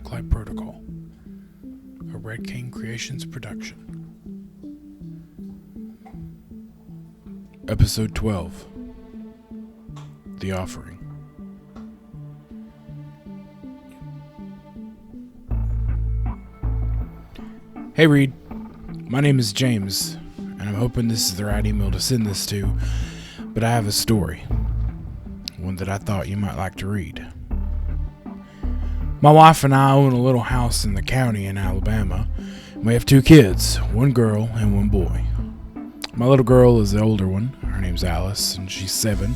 Blacklight Protocol, a Red King Creations production. Episode 12, The Offering. Hey Reed, my name is James, and I'm hoping this is the right email to send this to, but I have a story, one that I thought you might like to read. My wife and I own a little house in the county in Alabama. We have 2 kids, 1 girl and 1 boy. My little girl is the older one. Her name's Alice, and she's 7.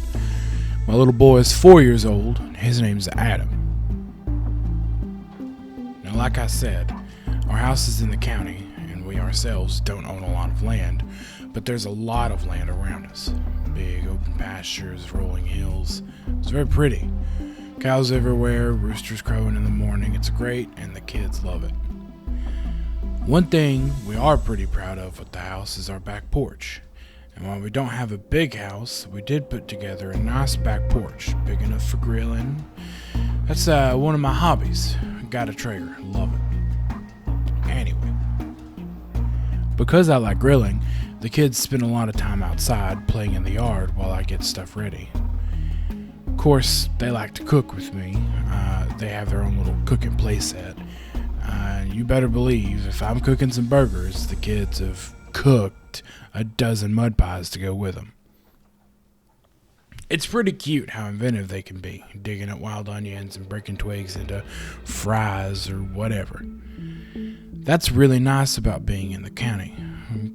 My little boy is 4 years old, and his name's Adam. Now, like I said, our house is in the county, and we ourselves don't own a lot of land, but there's a lot of land around us. Big open pastures, rolling hills. It's very pretty. Cows everywhere, roosters crowing in the morning. It's great, and the kids love it. One thing we are pretty proud of with the house is our back porch. And while we don't have a big house, we did put together a nice back porch, big enough for grilling. That's one of my hobbies. Got a Traeger, love it. Anyway, because I like grilling, the kids spend a lot of time outside playing in the yard while I get stuff ready. Of course, they like to cook with me. They have their own little cooking play set. You better believe if I'm cooking some burgers, the kids have cooked a dozen mud pies to go with them. It's pretty cute how inventive they can be, digging up wild onions and breaking twigs into fries or whatever. That's really nice about being in the county.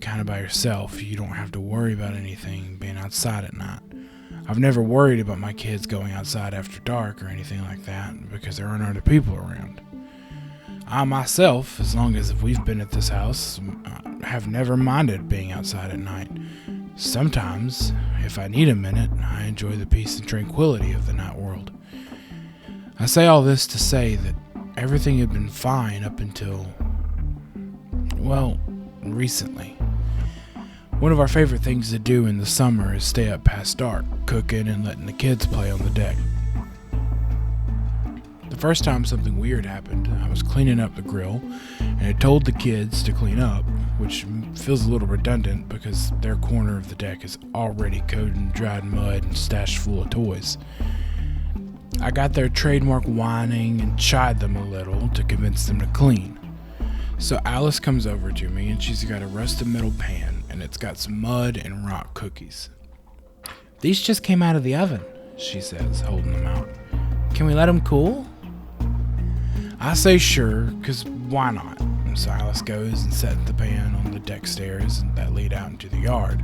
Kind of by yourself, you don't have to worry about anything being outside at night. I've never worried about my kids going outside after dark or anything like that because there aren't other people around. I myself, as long as we've been at this house, have never minded being outside at night. Sometimes, if I need a minute, I enjoy the peace and tranquility of the night world. I say all this to say that everything had been fine up until, well, recently. One of our favorite things to do in the summer is stay up past dark, cooking and letting the kids play on the deck. The first time something weird happened, I was cleaning up the grill, and I told the kids to clean up, which feels a little redundant because their corner of the deck is already coated in dried mud and stashed full of toys. I got their trademark whining and chid them a little to convince them to clean. So Alice comes over to me, and she's got a rusted metal pan, and it's got some mud and rock cookies. "These just came out of the oven," she says, holding them out. "Can we let them cool?" I say sure, because why not? And so Alice goes and sets the pan on the deck stairs that lead out into the yard.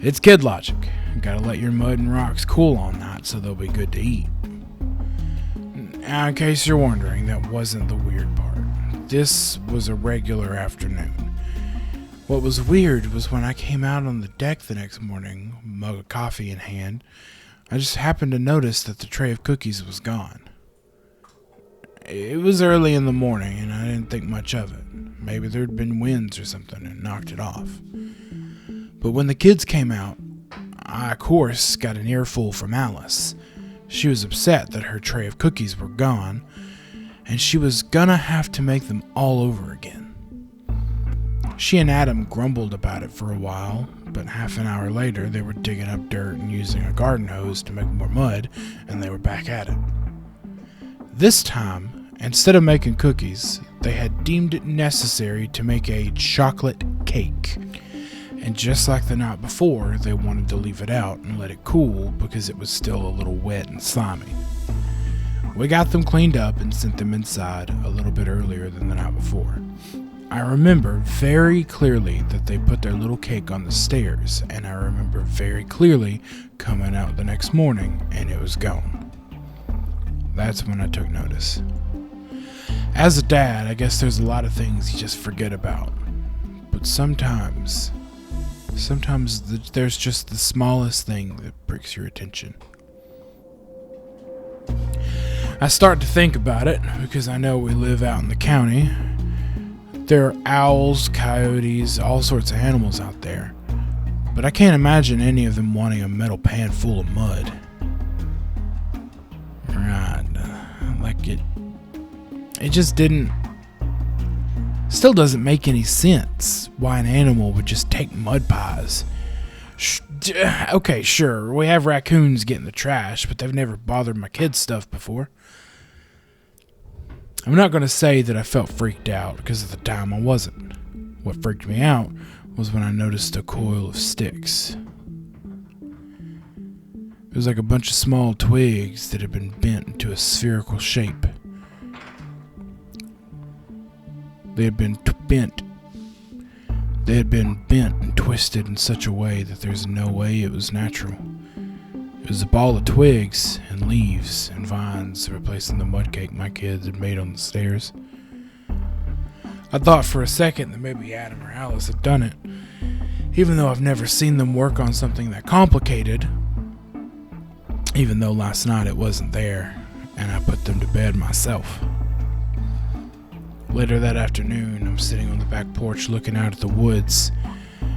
It's kid logic. You gotta let your mud and rocks cool all night so they'll be good to eat. Now, in case you're wondering, that wasn't the weird part. This was a regular afternoon. What was weird was when I came out on the deck the next morning, mug of coffee in hand, I just happened to notice that the tray of cookies was gone. It was early in the morning, and I didn't think much of it. Maybe there'd been winds or something and knocked it off. But when the kids came out, I, of course, got an earful from Alice. She was upset that her tray of cookies were gone, and she was gonna have to make them all over again. She and Adam grumbled about it for a while, but half an hour later they were digging up dirt and using a garden hose to make more mud, and they were back at it. This time, instead of making cookies, they had deemed it necessary to make a chocolate cake. And just like the night before, they wanted to leave it out and let it cool because it was still a little wet and slimy. We got them cleaned up and sent them inside a little bit earlier than the night before. I remember very clearly that they put their little cake on the stairs, and I remember very clearly coming out the next morning and it was gone. That's when I took notice. As a dad, I guess there's a lot of things you just forget about. But sometimes there's just the smallest thing that pricks your attention. I start to think about it because I know we live out in the county. There are owls, coyotes, all sorts of animals out there. But I can't imagine any of them wanting a metal pan full of mud. Right, like it It just still doesn't make any sense why an animal would just take mud pies. Okay, sure, we have raccoons get in the trash, but they've never bothered my kids' stuff before. I'm not going to say that I felt freaked out, because at the time I wasn't. What freaked me out was when I noticed a coil of sticks. It was like a bunch of small twigs that had been bent into a spherical shape. They had been bent and twisted in such a way that there's no way it was natural. It was a ball of twigs and leaves and vines replacing the mud cake my kids had made on the stairs. I thought for a second that maybe Adam or Alice had done it, even though I've never seen them work on something that complicated, even though last night it wasn't there and I put them to bed myself. Later that afternoon, I'm sitting on the back porch looking out at the woods.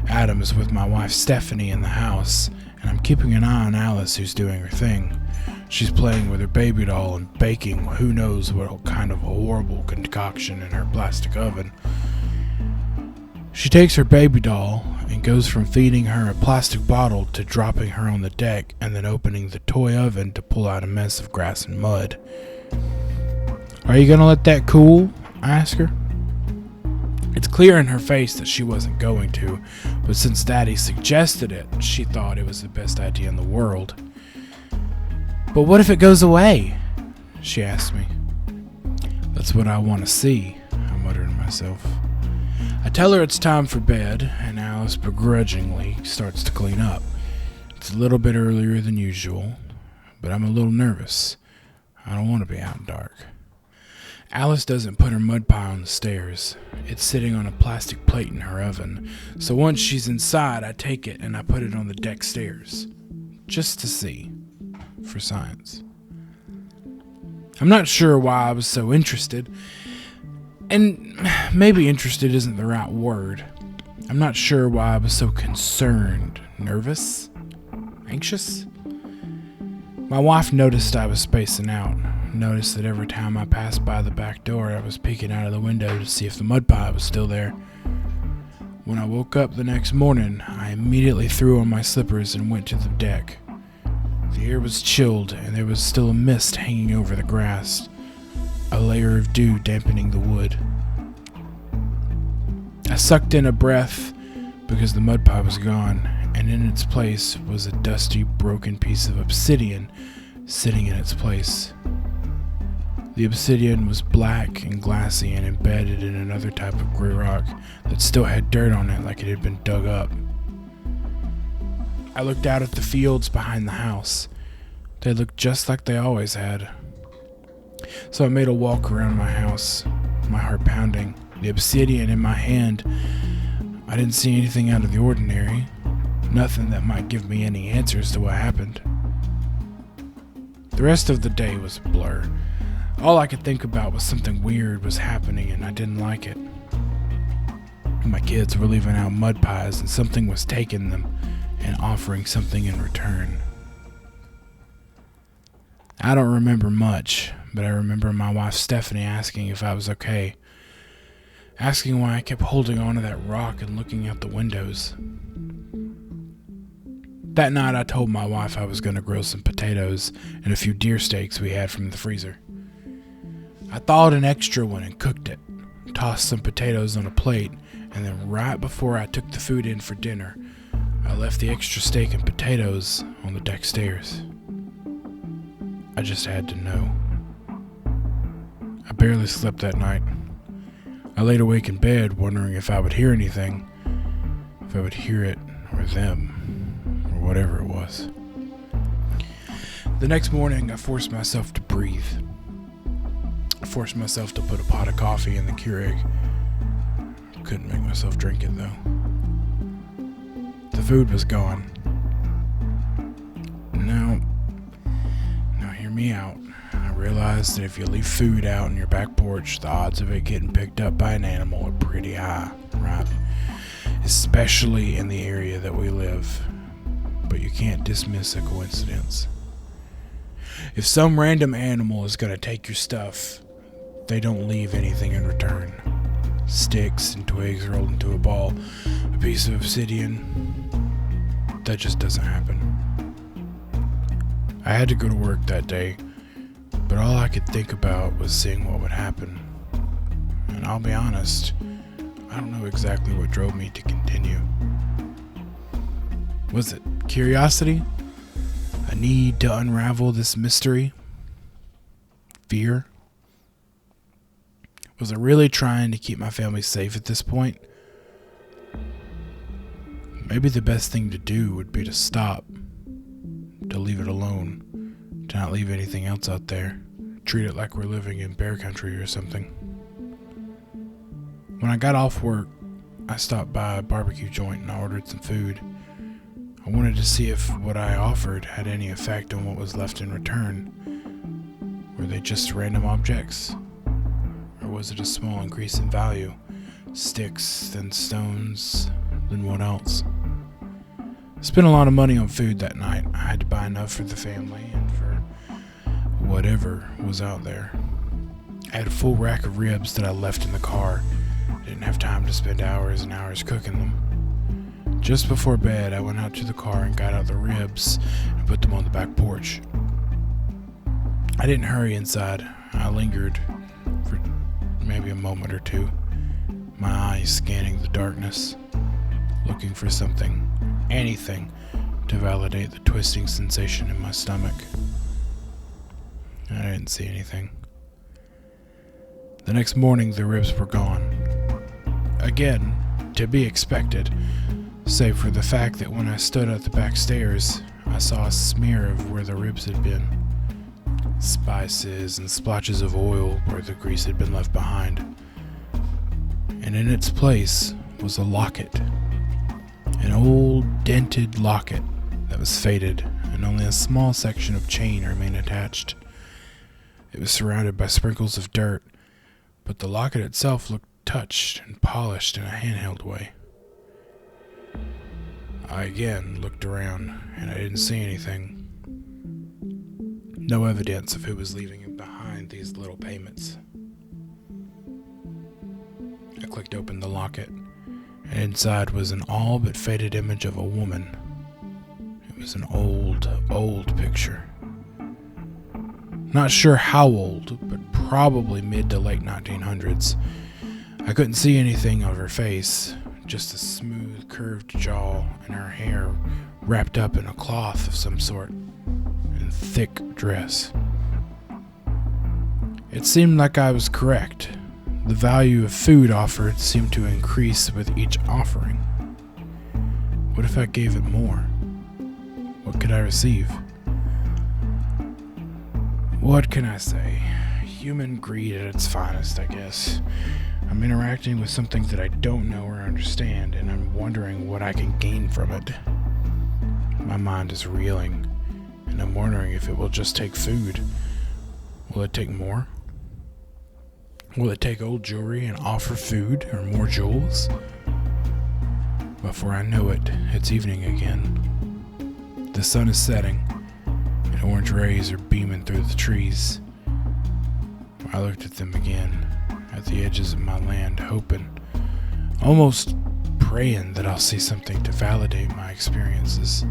Adam is with my wife Stephanie in the house, and I'm keeping an eye on Alice, who's doing her thing. She's playing with her baby doll and baking who knows what kind of a horrible concoction in her plastic oven. She takes her baby doll and goes from feeding her a plastic bottle to dropping her on the deck and then opening the toy oven to pull out a mess of grass and mud. "Are you gonna let that cool?" I ask her. It's clear in her face that she wasn't going to, but since Daddy suggested it, she thought it was the best idea in the world. "But what if it goes away?" she asked me. "That's what I want to see," I muttered to myself. I tell her it's time for bed, and Alice begrudgingly starts to clean up. It's a little bit earlier than usual, but I'm a little nervous. I don't want to be out in dark. Alice doesn't put her mud pie on the stairs. It's sitting on a plastic plate in her oven, so once she's inside, I take it and I put it on the deck stairs, just to see, for science. I'm not sure why I was so interested, and maybe interested isn't the right word. I'm not sure why I was so concerned, nervous, anxious. My wife noticed I was spacing out. Noticed that every time I passed by the back door, I was peeking out of the window to see if the mud pie was still there. When I woke up the next morning, I immediately threw on my slippers and went to the deck. The air was chilled, and there was still a mist hanging over the grass, a layer of dew dampening the wood. I sucked in a breath because the mud pie was gone, and in its place was a dusty, broken piece of obsidian sitting in its place. The obsidian was black and glassy and embedded in another type of gray rock that still had dirt on it like it had been dug up. I looked out at the fields behind the house. They looked just like they always had. So I made a walk around my house, my heart pounding, the obsidian in my hand. I didn't see anything out of the ordinary, nothing that might give me any answers to what happened. The rest of the day was a blur. All I could think about was something weird was happening and I didn't like it. My kids were leaving out mud pies and something was taking them and offering something in return. I don't remember much, but I remember my wife Stephanie asking if I was okay, asking why I kept holding onto that rock and looking out the windows. That night I told my wife I was going to grill some potatoes and a few deer steaks we had from the freezer. I thawed an extra one and cooked it, tossed some potatoes on a plate, and then right before I took the food in for dinner, I left the extra steak and potatoes on the deck stairs. I just had to know. I barely slept that night. I laid awake in bed wondering if I would hear anything, if I would hear it or them, or whatever it was. The next morning, I forced myself to breathe. I forced myself to put a pot of coffee in the Keurig. Couldn't make myself drink it though. The food was gone. Now hear me out. I realized that if you leave food out on your back porch, the odds of it getting picked up by an animal are pretty high, right? Especially in the area that we live. But you can't dismiss a coincidence. If some random animal is going to take your stuff, they don't leave anything in return. Sticks and twigs rolled into a ball, a piece of obsidian. That just doesn't happen. I had to go to work that day, but all I could think about was seeing what would happen. And I'll be honest, I don't know exactly what drove me to continue. Was it curiosity? A need to unravel this mystery? Fear? Was I really trying to keep my family safe at this point? Maybe the best thing to do would be to stop, to leave it alone, to not leave anything else out there, treat it like we're living in bear country or something. When I got off work, I stopped by a barbecue joint and I ordered some food. I wanted to see if what I offered had any effect on what was left in return. Were they just random objects? Or was it a small increase in value? Sticks, then stones, then what else? I spent a lot of money on food that night. I had to buy enough for the family and for whatever was out there. I had a full rack of ribs that I left in the car. I didn't have time to spend hours and hours cooking them. Just before bed, I went out to the car and got out the ribs and put them on the back porch. I didn't hurry inside. I lingered for maybe a moment or two, my eyes scanning the darkness, looking for something, anything, to validate the twisting sensation in my stomach. I didn't see anything. The next morning, the ribs were gone. Again, to be expected, save for the fact that when I stood at the back stairs, I saw a smear of where the ribs had been. Spices and splotches of oil where the grease had been left behind. And in its place was a locket. An old dented locket that was faded, and only a small section of chain remained attached. It was surrounded by sprinkles of dirt, but the locket itself looked touched and polished in a handheld way. I again looked around, and I didn't see anything. No evidence of who was leaving behind these little payments. I clicked open the locket, and inside was an all but faded image of a woman. It was an old picture. Not sure how old, but probably mid to late 1900s. I couldn't see anything of her face, just a smooth, curved jaw and her hair wrapped up in a cloth of some sort, and a thick dress. It seemed like I was correct. The value of food offered seemed to increase with each offering. What if I gave it more? What could I receive? What can I say? Human greed at its finest, I guess. I'm interacting with something that I don't know or understand, and I'm wondering what I can gain from it. My mind is reeling, and I'm wondering if it will just take food. Will it take more? Will it take old jewelry and offer food or more jewels? Before I know it, it's evening again. The sun is setting, and orange rays are beaming through the trees. I looked at them again, at the edges of my land, hoping, almost praying that I'll see something to validate my experiences.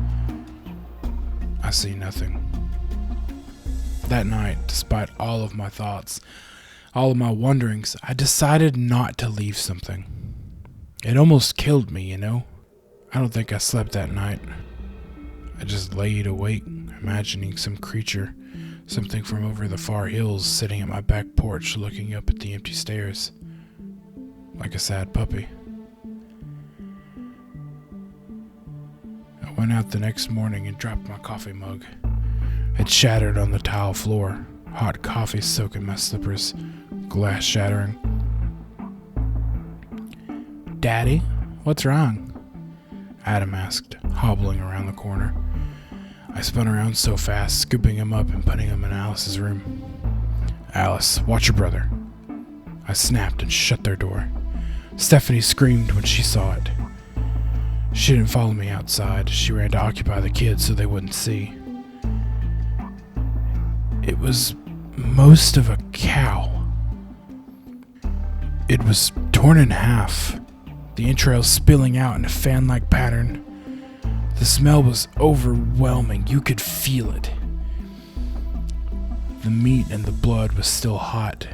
I see nothing. That night, despite all of my thoughts, all of my wonderings, I decided not to leave something. It almost killed me, you know? I don't think I slept that night. I just laid awake, imagining some creature, something from over the far hills, sitting at my back porch looking up at the empty stairs, like a sad puppy. I went out the next morning and dropped my coffee mug. It shattered on the tile floor, hot coffee soaking my slippers, glass shattering. "Daddy, what's wrong?" Adam asked, hobbling around the corner. I spun around so fast, scooping him up and putting him in Alice's room. "Alice, watch your brother." I snapped and shut their door. Stephanie screamed when she saw it. She didn't follow me outside. She ran to occupy the kids so they wouldn't see. It was most of a cow. It was torn in half, the entrails spilling out in a fan-like pattern. The smell was overwhelming. You could feel it. The meat and the blood was still hot.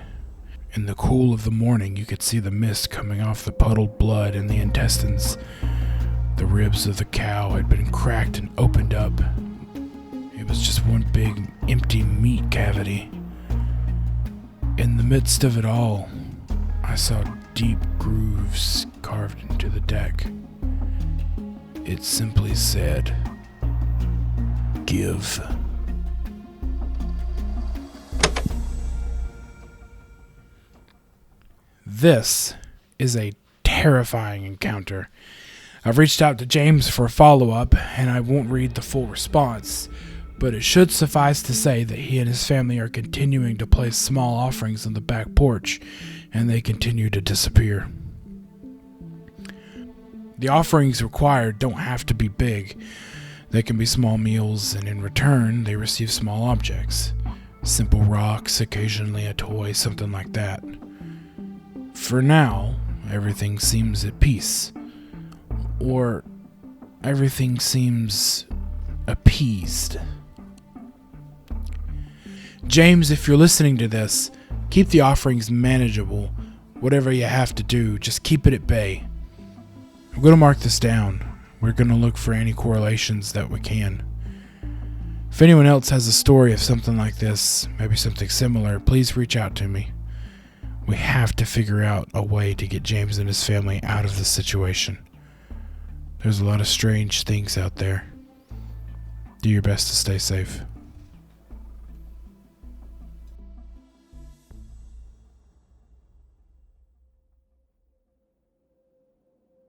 In the cool of the morning, you could see the mist coming off the puddled blood and the intestines. The ribs of the cow had been cracked and opened up. It was just one big, empty meat cavity. In the midst of it all, I saw deep grooves carved into the deck. It simply said, "Give." This is a terrifying encounter. I've reached out to James for a follow-up, and I won't read the full response, but it should suffice to say that he and his family are continuing to place small offerings on the back porch, and they continue to disappear. The offerings required don't have to be big. They can be small meals, and in return, they receive small objects. Simple rocks, occasionally a toy, something like that. For now, everything seems at peace. Or everything seems appeased. James, if you're listening to this, keep the offerings manageable. Whatever you have to do, just keep it at bay. I'm going to mark this down. We're going to look for any correlations that we can. If anyone else has a story of something like this, maybe something similar, please reach out to me. We have to figure out a way to get James and his family out of this situation. There's a lot of strange things out there. Do your best to stay safe.